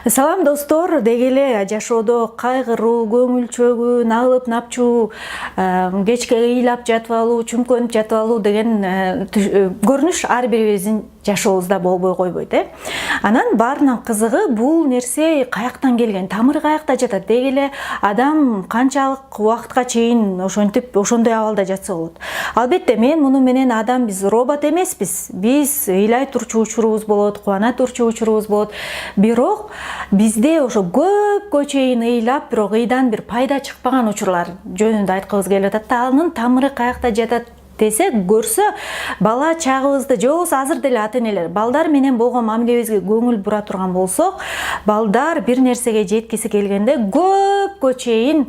Салам достор, деги эле жашоодо кайгыруу, көңүл чөгүү, налып напчуу, кечке ыйлап жатып алуу, чүмкөнүп жатып алуу деген көрүнүш ар бирибиздин жашообузда болбой койбойт, Анан баарынын кызыгы бул нерсе каяктан келген, тамыры каякта жатат, деги эле адам канчалык убакытка чейин ошондой абалда жатса болот. Албетте мен муну менен биз робот эмеспиз. Биз ыйлай турчу учурубуз болот, кубана турчу учурубуз болот. Бирок бизде ошо көпкө чейин ыйлап, бирок ыйдан бир пайда чыкпаган учурлар жөнүндө айткыбыз келип атат да, анын тамыры каякта жатат десек, көрсө бала чагыбызды же болбосо азыр деле ата-энелер балдар менен болгон мамилебизге көңүл бура турган болсок, балдар бир нерсеге жеткиси келгенде көпкө чейин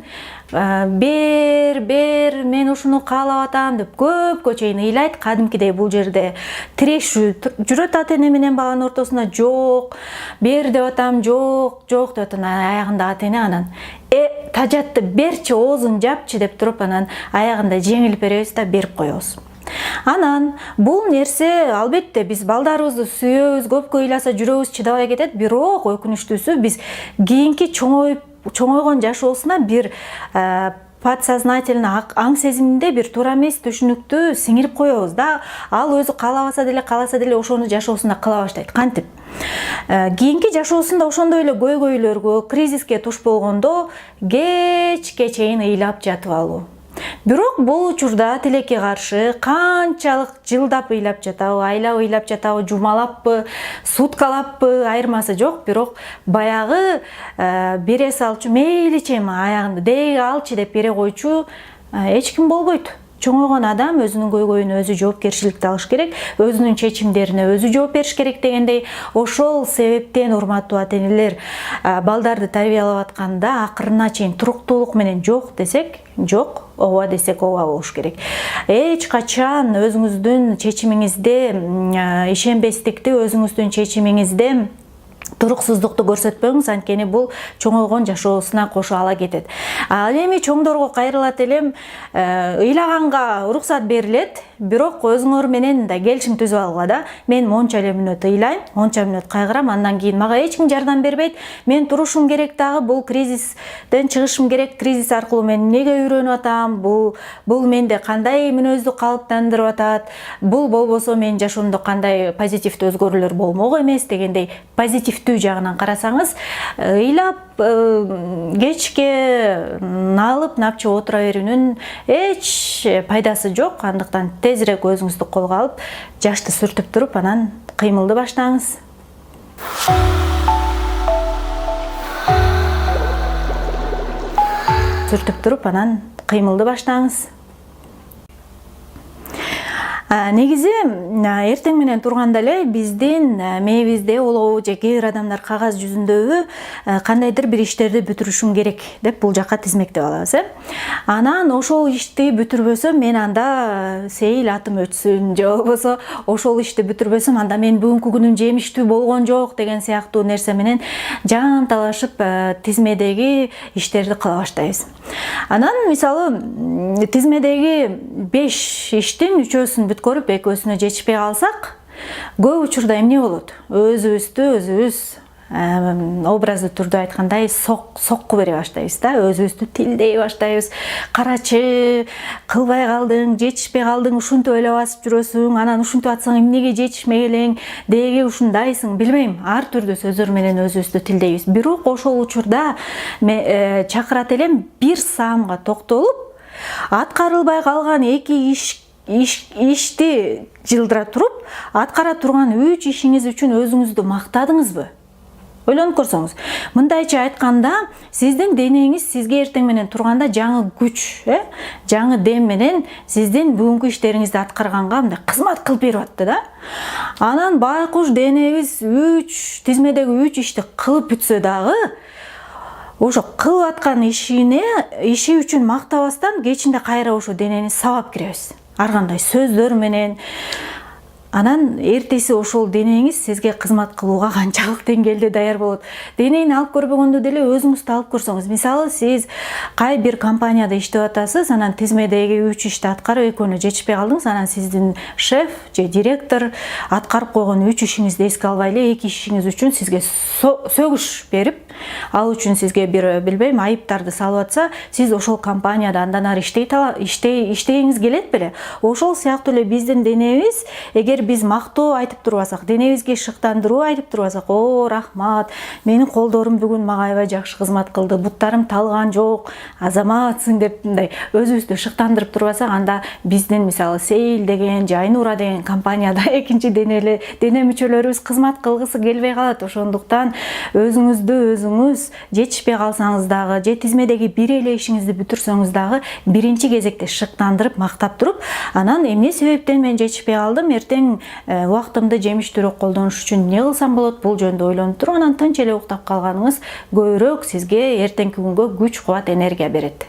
бер мен ушуну каалап атам деп көпкө чейин ыйлайт. Кадимкидей бул жерде тирешүү жүрөт ата-эне менен баланын ортосунда, жок бер деп атам, жок деп атам, аягында ата-эне анан тажатты берчи, оозун жапчы деп туруп, анан аягында жеңилип беребиз да берип коебуз. Анан бул нерсе албетте биз балдарыбызды сүйөбүз, көпкө ыйласа жүрөгүбүз чыдабай кетет, бирок өкүнүчтүүсү биз кийинки чоңойгон жашоосуна бир подсознательно аң сезиминде бир туура эмес түшүнүктү сиңирип коебуз да. Ал өзү кааласа деле ошону жашоосунда кыла баштайт. Кантип? Кийинки жашоосунда ошондой эле көйгөйлөргө, кризиске туш болгондо кечке чейин ыйлап жатып алуу. Бирок бул учурда тилекке каршы канчалык жылдап ыйлап жатабы, айлап ыйлап жатабы, жумалаппы, суткалаппы, айырмасы жок. Бирок баягы бере салчу, мейличи эми аягында деги алчы деп бере койчу эч ким болбойт. Чоңойгон адам өзүнүн көйгөйүнө өзү жоопкерчиликти алыш керек, өзүнүн чечимдерине өзү жооп бериш керек дегендей. Ошол себептен урматтуу ата-энелер, балдарды тарбиялап атканда акырына чейин туруктуулук менен жок десек жок, ооба десек ооба болуш керек. Эч качан өзүңүздүн чечимиңизде ишенбестикти, өзүңүздүн чечимиңизде туруксуздукту көрсөтпөңүз, анткени бул чоңойгон жашоосуна кошо ала кетет. Ал эми чоңдорго кайрылат элем, ыйлаганга уруксат берилет, бирок өзүңөр менен да келишим түзүп алгыла да. Мен монча эле мүнөт ыйлайм, монча мүнөт кайгырам, андан кийин мага эч ким жардам бербейт. Мен турушум керек дагы, бул кризистен чыгышым керек. Кризис аркылуу мен эмнеге үйрөнүп атам? Бул менде кандай мүнөздү калыптандырып атат? Бул болбосо менин жашоомдо кандай позитивдүү өзгөрүүлөр болмок эмес дегендей позитивдүү жагынан карасаңыз, ыйлап кечке налып напчы отура берүүнүн эч пайдасы жок. Андыктан тезирээк өзүңүздү колго алып, жашты сүртүп туруп, анан кыймылды баштаңыз. Сүртүп туруп, анан кыймылды баштаңыз. Негизи эртең менен турганда эле биздин мээбизде олобу же кээ бир адамдар кагаз жүзүндөбү кандайдыр бир иштерди бүтүрүшүм керек деп бул жакка тизмектеп алабыз. Анан ошол ишти бүтүрбөсөм, мен анда сейил атым өтсүн, же болбосо ошол ишти бүтүрбөсөм, анда мен бүгүнкү күнүм жемиштүү болгон жок деген сыяктуу нерсе менен жанталашып тизмедеги иштерди кыла баштайбыз. Анан мисалы тизмедеги 5 иштин 3-өсүн көрүп экөөсүнө жетишпей калсак, көп учурда эмне болот? Өзүбүз образды түрдө айткандай сокку бере баштайбыз да, өзүбүздү тилдей баштайбыз. Карачы, кылбай калдың, жетишпей калдың, ушинтип ойлоп басып жүрөсүң, анан ушинтип атсаң эмнеге жетишмей элең, деги ушундайсың, билбейм, ар түрдүү сөздөр менен өзүбүздү тилдейбиз. Бирок ошол учурда чакырат элем бир саамга токтолуп, аткарылбай калган 2 ишти жылдыра туруп, аткара турган 3 ишиңиз үчүн өзүңүздү мактадыңызбы? Ойлонуп көрсөңүз. Мындайча айтканда, сиздин денеңиз сизге эртең менен турганда жаңы күч, жаңы дем менен сиздин бүгүнкү иштериңизди аткарганга мындай кызмат кылып берип атты да. Анан байкуш денебиз тизмедеги 3 ишти кылып бүтсө дагы, ошо кылып аткан иши үчүн мактабастан кечинде кайра ошо денени сабап киребиз. Ар кандай сөздөр менен, анан эртеси ошол денеңиз сизге кызмат кылууга канчалык деңгээлде даяр болот. Денени алып көрбөгөндө деле өзүңүздү алып көрсөңүз, мисалы сиз кай бир компанияда иштеп атасыз, анан тизмедеги 3 ишти аткарып экөөнө жетишпей калдыңыз, анан сиздин шеф же директор аткарып койгон 3 ишиңизди эске албай эле 2 ишиңиз үчүн сизге сөгүш берип, ал үчүн сизге бир билбейм айыптарды салып атса, сиз ошол компанияда андан ары иштегиңиз келет беле? Ошол сыяктуу эле биздин денебиз, эгер биз мактоо айтып турбасак, денебизге шыктандыруу айтып турбасак, о, рахмат, менин колдорум бүгүн мага аябай жакшы кызмат кылды, буттарым талган жок, азаматсың деп мындай өзүбүздү шыктандырып турбасак, анда биздин мисалы Сейл деген же Айнура деген компанияда экинчи дене мүчөлөрүбүз кызмат кылгысы келбей калат. Ошондуктан өзүңүз жетишпей калсаңыз дагы, же тизмедеги бир эле ишиңизди бүтүрсөңүз дагы, биринчи кезекте шыктандырып, мактап туруп, анан эмне себептен мен жетишпей калдым, эртең убактымды жемиштүүрөөк колдонуш үчүн эмне кылсам болот, бул жөнүндө ойлонуп туруп, анан тынч эле уктап калганыңыз көбүрөөк сизге эртеңки күнгө күч, кубат, энергия берет.